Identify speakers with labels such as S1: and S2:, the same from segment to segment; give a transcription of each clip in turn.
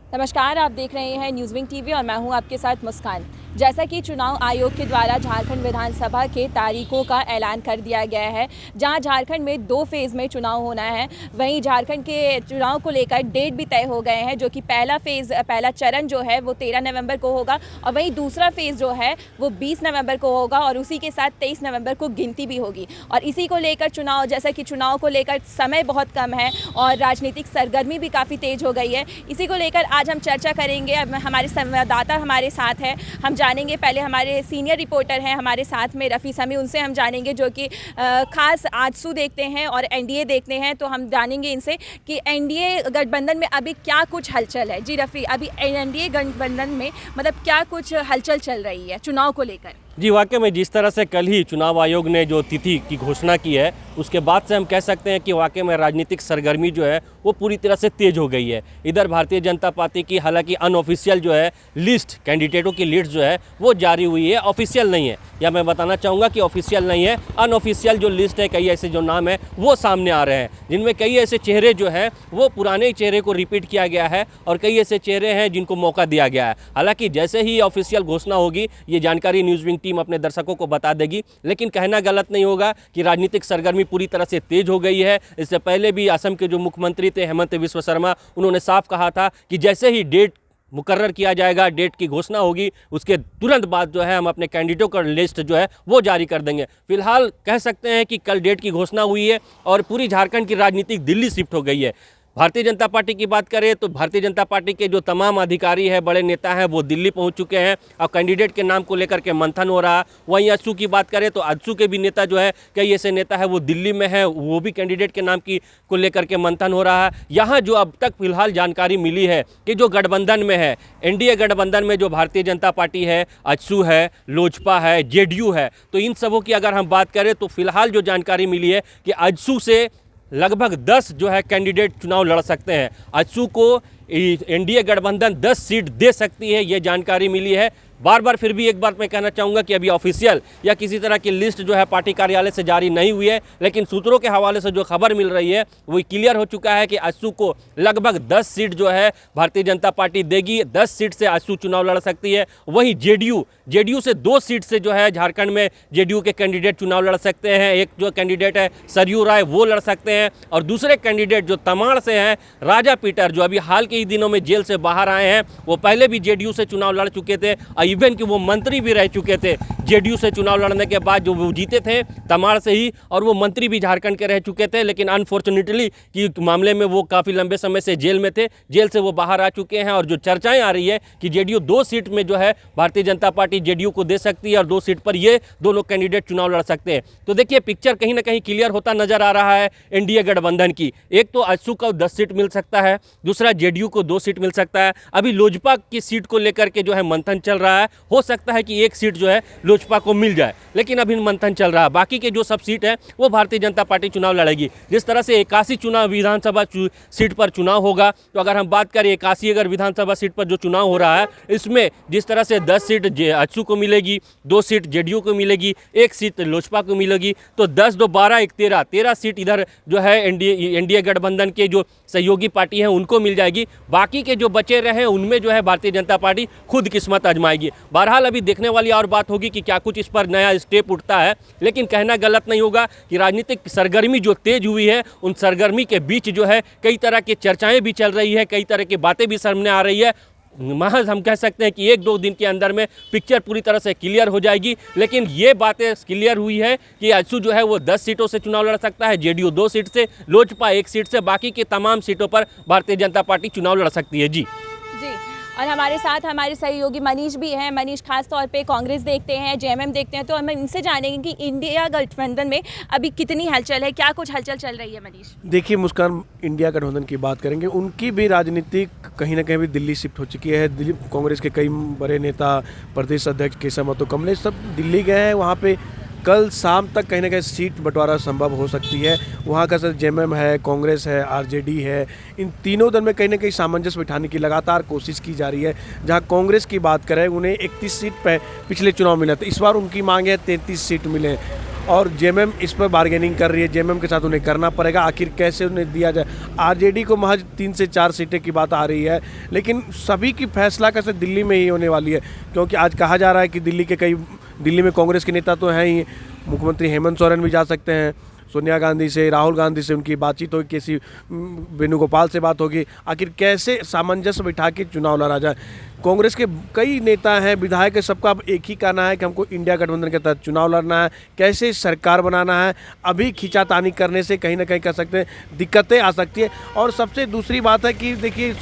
S1: नमस्कार, आप देख रहे हैं न्यूज़ विंग टीवी और मैं हूं आपके साथ मुस्कान। जैसा कि चुनाव आयोग के द्वारा झारखंड विधानसभा के तारीखों का ऐलान कर दिया गया है, जहां झारखंड में 2 फेज़ में चुनाव होना है, वहीं झारखंड के चुनाव को लेकर डेट भी तय हो गए हैं, जो कि पहला चरण जो है वो 13 नवंबर को होगा और वहीं दूसरा फेज़ जो है वो 20 नवंबर को होगा और उसी के साथ 23 नवंबर को गिनती भी होगी। और इसी को लेकर जैसा कि चुनाव को लेकर समय बहुत कम है और राजनीतिक सरगर्मी भी काफ़ी तेज़ हो गई है, इसी को लेकर आज हम चर्चा करेंगे। अब हमारे संवाददाता हमारे साथ है, हम जानेंगे। पहले हमारे सीनियर रिपोर्टर हैं हमारे साथ में रफ़ी समी, उनसे हम जानेंगे जो कि खास आजसू देखते हैं और एनडीए देखते हैं। तो हम जानेंगे इनसे कि एनडीए गठबंधन में अभी क्या कुछ हलचल है। जी रफ़ी, अभी एनडीए गठबंधन में मतलब क्या कुछ हलचल चल रही है चुनाव को लेकर?
S2: जी वाकई में जिस तरह से कल ही चुनाव आयोग ने जो तिथि की घोषणा की है, उसके बाद से हम कह सकते हैं कि वाकई में राजनीतिक सरगर्मी जो है वो पूरी तरह से तेज हो गई है। इधर भारतीय जनता पार्टी की हालांकि अनऑफिशियल जो है लिस्ट, कैंडिडेटों की लिस्ट जो है वो जारी हुई है, ऑफिशियल नहीं है। या मैं बताना चाहूँगा कि ऑफिशियल नहीं है, अनऑफिशियल जो लिस्ट है, कई ऐसे जो नाम है वो सामने आ रहे हैं, जिनमें कई ऐसे चेहरे जो हैं वो पुराने चेहरे को रिपीट किया गया है और कई ऐसे चेहरे हैं जिनको मौका दिया गया है। हालांकि जैसे ही ऑफिशियल घोषणा होगी ये जानकारी न्यूज़ विंग टीम अपने दर्शकों को बता देगी, लेकिन कहना गलत नहीं होगा कि राजनीतिक सरगर्मी पूरी तरह से तेज हो गई है। इससे पहले भी असम के जो मुख्यमंत्री थे हेमंत बिस्वा शर्मा, उन्होंने साफ कहा था कि जैसे ही डेट मुकर्रर किया जाएगा, डेट की घोषणा होगी, उसके तुरंत बाद जो है हम अपने कैंडिडेटों का लिस्ट जो है वो जारी कर देंगे। फिलहाल कह सकते हैं कि कल डेट की घोषणा हुई है और पूरी झारखंड की राजनीतिक दिल्ली शिफ्ट हो गई है। भारतीय जनता पार्टी की बात करें तो भारतीय जनता पार्टी के जो तमाम अधिकारी हैं, बड़े नेता हैं, वो दिल्ली पहुंच चुके हैं और कैंडिडेट के नाम को लेकर के मंथन हो रहा है। वहीं आजसू की बात करें तो आजसू के भी नेता जो है, कई ऐसे नेता है वो दिल्ली में है, वो भी कैंडिडेट के नाम को लेकर के मंथन हो रहा है। यहाँ जो अब तक फिलहाल जानकारी मिली है कि जो गठबंधन में है, एनडीए गठबंधन में जो भारतीय जनता पार्टी है, आजसू है, लोजपा है, जेडीयू है, तो इन सबों की अगर हम बात करें तो फिलहाल जो जानकारी मिली है कि आजसू से लगभग 10 जो है कैंडिडेट चुनाव लड़ सकते हैं। आजसू को एनडीए गठबंधन 10 सीट दे सकती है, ये जानकारी मिली है। बार बार फिर भी एक बात मैं कहना चाहूँगा कि अभी ऑफिशियल या किसी तरह की लिस्ट जो है पार्टी कार्यालय से जारी नहीं हुई है, लेकिन सूत्रों के हवाले से जो खबर मिल रही है वो क्लियर हो चुका है कि आजसू को लगभग 10 सीट जो है भारतीय जनता पार्टी देगी। 10 सीट से आजसू चुनाव लड़ सकती है। वहीं जेडीयू से 2 सीट से जो है झारखंड में जेडीयू के कैंडिडेट चुनाव लड़ सकते हैं। एक जो कैंडिडेट है सरयू राय, वो लड़ सकते हैं और दूसरे कैंडिडेट जो तमाड़ से हैं, राजा पीटर, जो अभी हाल के ही दिनों में जेल से बाहर आए हैं, वो पहले भी जेडीयू से चुनाव लड़ चुके थे, इवन कि वो मंत्री भी रह चुके थे। जेडीयू से चुनाव लड़ने के बाद जो वो जीते थे तमाड़ से ही, और वो मंत्री भी झारखंड के रह चुके थे, लेकिन अनफॉर्चुनेटली कि मामले में वो काफ़ी लंबे समय से जेल में थे, जेल से वो बाहर आ चुके हैं। और जो चर्चाएं आ रही है कि जेडीयू 2 सीट में जो है भारतीय जनता पार्टी जेडीयू को दे सकती है और 2 सीट पर ये दोनों कैंडिडेट चुनाव लड़ सकते हैं। तो देखिए पिक्चर कहीं ना कहीं क्लियर होता नजर आ रहा है एनडीए गठबंधन की। एक तो आजसू को 10 सीट मिल सकता है, दूसरा जेडीयू को 2 सीट मिल सकता है। अभी लोजपा की सीट को लेकर के जो है मंथन चल रहा है, हो सकता है कि एक सीट जो है लोजपा को मिल जाए, लेकिन अभी मंथन चल रहा है। बाकी के जो सब सीट है वो भारतीय जनता पार्टी चुनाव लड़ेगी। जिस तरह से 81 चुनाव विधानसभा सीट पर चुनाव होगा, तो अगर हम बात करें 81 अगर विधानसभा सीट पर जो चुनाव हो रहा है, इसमें जिस तरह से 10 सीट आजसू को मिलेगी, 2 सीट जेडीयू को मिलेगी, 1 सीट लोजपा को मिलेगी, तो 10, 2, 12, 1, 13 सीट इधर जो है एनडीए गठबंधन के जो सहयोगी पार्टी हैं उनको मिल जाएगी। बाकी के जो बचे रहे उनमें जो है भारतीय जनता पार्टी खुद किस्मत आजमाएगी। बहरहाल अभी देखने वाली और बात होगी कि क्या कुछ इस पर नया स्टेप उठता है, लेकिन कहना गलत नहीं होगा कि राजनीतिक सरगर्मी जो तेज हुई है, उन सरगर्मी के बीच जो है कई तरह की चर्चाएं भी चल रही है, कई तरह की बातें भी सामने आ रही है। महज हम कह सकते हैं कि 1-2 दिन के अंदर में पिक्चर पूरी तरह से क्लियर हो जाएगी, लेकिन ये बातें क्लियर हुई है कि आजसू जो है वो 10 सीटों से चुनाव लड़ सकता है, जेडीयू 2 सीट से, लोजपा 1 सीट से, बाकी की तमाम सीटों पर भारतीय जनता पार्टी चुनाव लड़ सकती है। जी।
S1: और हमारे साथ हमारे सहयोगी मनीष भी हैं। मनीष खास तौर पे कांग्रेस देखते हैं, जेएमएम देखते हैं, तो हम इनसे जानेंगे कि इंडिया गठबंधन में अभी कितनी हलचल है, क्या कुछ हलचल चल रही है। मनीष,
S3: देखिए मुस्कान, इंडिया गठबंधन की बात करेंगे, उनकी भी राजनीतिक कहीं ना कहीं भी दिल्ली शिफ्ट हो चुकी है। दिल्ली कांग्रेस के कई बड़े नेता, प्रदेश अध्यक्ष केशव महतो कमलेश सब दिल्ली गए हैं। वहाँ पे कल शाम तक कहीं ना कहीं सीट बंटवारा संभव हो सकती है। वहाँ का सर जेएमएम है, कांग्रेस है, आरजेडी है, इन तीनों दल में कहीं ना कहीं सामंजस्य बिठाने की लगातार कोशिश की जा रही है। जहाँ कांग्रेस की बात करें, उन्हें 31 सीट पे पिछले चुनाव मिला था, इस बार उनकी मांग है 33 सीट मिले। और जेएमएम इस पर बार्गेनिंग कर रही है, जेएमएम के साथ उन्हें करना पड़ेगा। आखिर कैसे उन्हें दिया जाए? आरजेडी को महज 3 से 4 सीटें की बात आ रही है, लेकिन सभी की फैसला कैसे दिल्ली में ही होने वाली है, क्योंकि आज कहा जा रहा है कि दिल्ली में कांग्रेस के नेता तो हैं ही, मुख्यमंत्री हेमंत सोरेन भी जा सकते हैं, सोनिया गांधी से, राहुल गांधी से उनकी बातचीत होगी, किसी वेणुगोपाल से बात होगी। आखिर कैसे सामंजस्य बिठा के चुनाव लड़ा जाए? कांग्रेस के कई नेता हैं, विधायक है, सबका अब एक ही कहना है कि हमको इंडिया गठबंधन के तहत चुनाव लड़ना है, कैसे सरकार बनाना है। अभी खींचातानी करने से कहीं ना कहीं कह सकते हैं दिक्कतें आ सकती है। और सबसे दूसरी बात है कि देखिए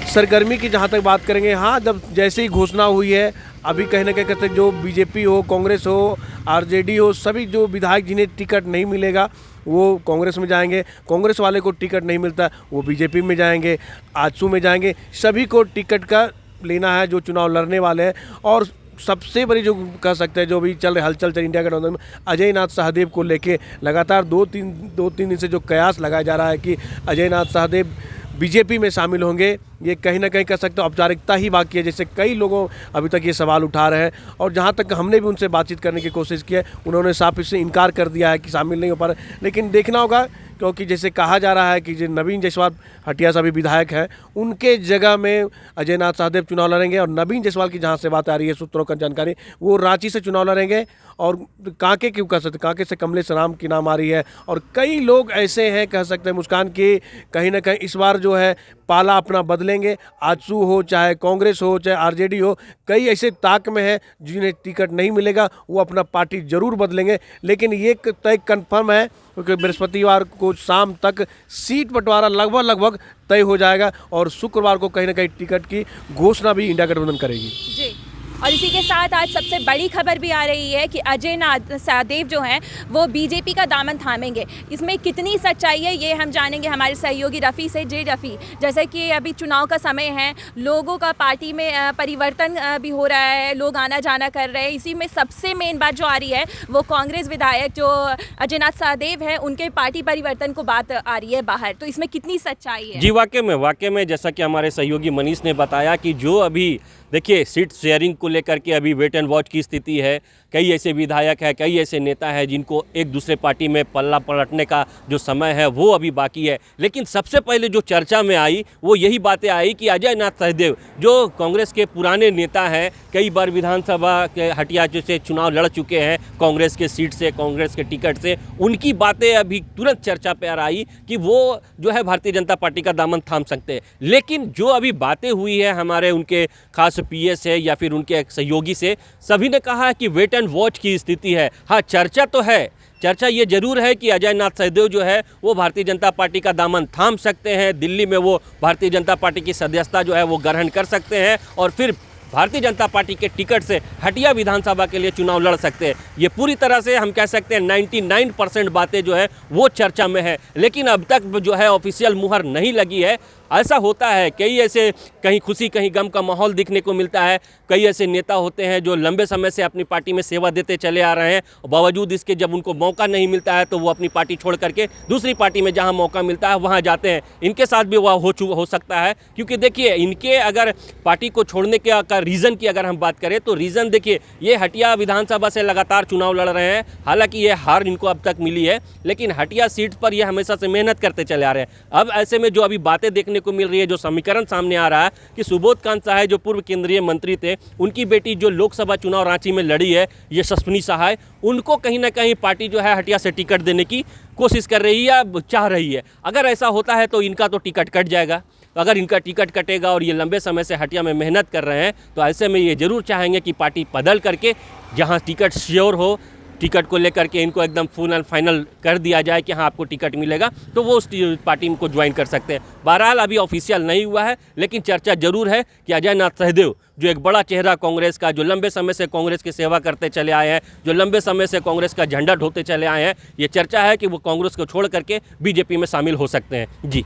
S3: सरगर्मी की जहाँ तक बात करेंगे, हाँ, जब जैसे ही घोषणा हुई है, अभी कहीं ना कहीं कहते जो बीजेपी हो, कांग्रेस हो, आरजेडी हो, सभी जो विधायक जिन्हें टिकट नहीं मिलेगा वो कांग्रेस में जाएंगे, कांग्रेस वाले को टिकट नहीं मिलता वो बीजेपी में जाएंगे, आजसू में जाएंगे। सभी को टिकट का लेना है जो चुनाव लड़ने वाले हैं। और सबसे बड़ी जो कह सकते हैं जो भी चल रहे हलचल चल इंडिया गठबंधन में, अजय नाथ सहदेव को लेके लगातार दो तीन दिन से जो कयास लगाया जा रहा है कि अजय नाथ सहदेव बीजेपी में शामिल होंगे, ये कहीं ना कहीं कह सकते हो औपचारिकता ही बाकी है, जैसे कई लोगों अभी तक ये सवाल उठा रहे हैं। और जहाँ तक हमने भी उनसे बातचीत करने की कोशिश की है, उन्होंने साफ इससे इनकार कर दिया है कि शामिल नहीं हो पा रहे। लेकिन देखना होगा, क्योंकि जैसे कहा जा रहा है कि जो नवीन जायसवाल हटिया से अभी विधायक हैं, उनके जगह में अजय नाथ सहदेव चुनाव लड़ेंगे। और नवीन जायसवाल की जहाँ से बात आ रही है, सूत्रों का जानकारी, वो रांची से चुनाव लड़ेंगे। और कांके क्यों कह सकते, कांके से कमलेश राम की नाम आ रही है। और कई लोग ऐसे हैं कह सकते हैं मुस्कान की, कहीं ना कहीं इस बार जो है पाला अपना बदलेंगे। आजसू हो, चाहे कांग्रेस हो, चाहे आरजेडी हो, कई ऐसे ताक में है जिन्हें टिकट नहीं मिलेगा, वो अपना पार्टी जरूर बदलेंगे। लेकिन ये तय कन्फर्म है क्योंकि बृहस्पतिवार को शाम तक सीट बंटवारा लगभग तय हो जाएगा और शुक्रवार को कहीं ना कहीं टिकट की घोषणा भी इंडिया गठबंधन करेगी।
S1: जी, और इसी के साथ आज सबसे बड़ी खबर भी आ रही है कि अजय नाथ सहदेव जो हैं वो बीजेपी का दामन थामेंगे। इसमें कितनी सच्चाई है ये हम जानेंगे हमारे सहयोगी रफ़ी से। जे रफ़ी, जैसे कि अभी चुनाव का समय है, लोगों का पार्टी में परिवर्तन भी हो रहा है, लोग आना जाना कर रहे हैं। इसी में सबसे मेन बात जो आ रही है वो कांग्रेस विधायक जो अजय नाथ सहदेव है, उनके पार्टी परिवर्तन को बात आ रही है बाहर। तो इसमें कितनी सच्चाई है?
S2: जी, वाकई में जैसा कि हमारे सहयोगी मनीष ने बताया कि जो अभी देखिए सीट शेयरिंग को लेकर के अभी वेट एंड वॉच की स्थिति है। कई ऐसे विधायक हैं, कई ऐसे नेता हैं जिनको एक दूसरे पार्टी में पल्ला पलटने का जो समय है वो अभी बाकी है। लेकिन सबसे पहले जो चर्चा में आई वो यही बातें आई कि अजय नाथ सहदेव जो कांग्रेस के पुराने नेता हैं, कई बार विधानसभा के हटिया से चुनाव लड़ चुके हैं कांग्रेस के सीट से, कांग्रेस के टिकट से, उनकी बातें अभी तुरंत चर्चा पर आई कि वो जो है भारतीय जनता पार्टी का दामन थाम सकते हैं। लेकिन जो अभी बातें हुई है हमारे उनके खास पीएस है या फिर उनके सहयोगी से, सभी ने कहा कि वेट एंड वॉच की स्थिति है। हाँ, चर्चा तो है, चर्चा ये जरूर है कि अजय नाथ सहदेव जो है वो भारतीय जनता पार्टी का दामन थाम सकते हैं। दिल्ली में वो भारतीय जनता पार्टी की सदस्यता जो है वो ग्रहण कर सकते हैं और फिर भारतीय जनता पार्टी के टिकट से हटिया विधानसभा के लिए चुनाव लड़ सकते हैं। ये पूरी तरह से हम कह सकते हैं 99% बातें जो है वो चर्चा में है। लेकिन अब तक जो है ऑफिशियल मुहर नहीं लगी है। ऐसा होता है, कई ऐसे कहीं खुशी कहीं गम का माहौल दिखने को मिलता है। कई ऐसे नेता होते हैं जो लंबे समय से अपनी पार्टी में सेवा देते चले आ रहे हैं, बावजूद इसके जब उनको मौका नहीं मिलता है तो वो अपनी पार्टी छोड़ करके दूसरी पार्टी में जहां मौका मिलता है वहां जाते हैं। इनके साथ भी वह हो सकता है, क्योंकि देखिए इनके अगर पार्टी को छोड़ने का रीज़न की अगर हम बात करें तो रीज़न देखिए, ये हटिया विधानसभा से लगातार चुनाव लड़ रहे हैं। हालांकि ये हार इनको अब तक मिली है, लेकिन हटिया सीट पर ये हमेशा से मेहनत करते चले आ रहे हैं। अब ऐसे में जो अभी बातें देखने को मिल रही है, जो समीकरण सामने आ रहा है कि सुबोध कांत सहाय जो पूर्व केंद्रीय मंत्री थे, उनकी बेटी जो लोकसभा चुनाव रांची में लड़ी है, ये यशस्विनी सहाय, उनको कहीं ना कहीं पार्टी जो है हटिया से टिकट देने की कोशिश कर रही है या चाह रही है। अगर ऐसा होता है तो इनका तो टिकट कट जाएगा। अगर इनका टिकट कटेगा और ये लंबे समय से हटिया में मेहनत कर रहे हैं तो ऐसे में ये जरूर चाहेंगे कि पार्टी बदल करके जहां टिकट श्योर हो, टिकट को लेकर के इनको एकदम फुल एंड फाइनल कर दिया जाए कि हाँ आपको टिकट मिलेगा, तो वो उस पार्टी को ज्वाइन कर सकते हैं। बहरहाल अभी ऑफिशियल नहीं हुआ है, लेकिन चर्चा जरूर है कि अजय नाथ सहदेव जो एक बड़ा चेहरा कांग्रेस का, जो लंबे समय से कांग्रेस की सेवा करते चले आए हैं, जो लंबे समय से कांग्रेस का झंडा ढोते चले आए हैं, ये चर्चा है कि वो कांग्रेस को छोड़ करके बीजेपी में शामिल हो सकते हैं। जी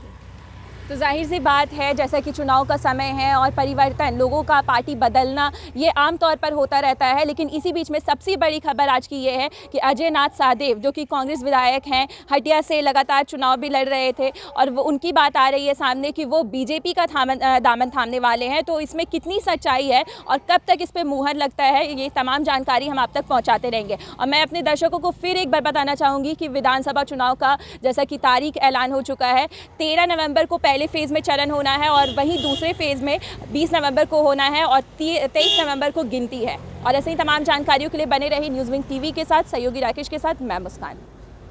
S1: तो जाहिर सी बात है, जैसा कि चुनाव का समय है और परिवर्तन, लोगों का पार्टी बदलना, ये आम तौर पर होता रहता है। लेकिन इसी बीच में सबसे बड़ी खबर आज की ये है कि अजय नाथ साहदेव, जो कि कांग्रेस विधायक हैं, हटिया से लगातार चुनाव भी लड़ रहे थे और वो उनकी बात आ रही है सामने कि वो बीजेपी का दामन थामने वाले हैं। तो इसमें कितनी सच्चाई है और कब तक इस पर मुहर लगता है, ये तमाम जानकारी हम आप तक पहुँचाते रहेंगे। और मैं अपने दर्शकों को फिर एक बार बताना चाहूँगी कि विधानसभा चुनाव का जैसा कि तारीख ऐलान हो चुका है, 13 नवंबर को पहले फेज़ में चरण होना है और वहीं दूसरे फेज़ में 20 नवंबर को होना है और 23 नवंबर को गिनती है। और ऐसे ही तमाम जानकारियों के लिए बने रही न्यूज़ विंग टीवी के साथ, सहयोगी राकेश के साथ मैं मुस्कान।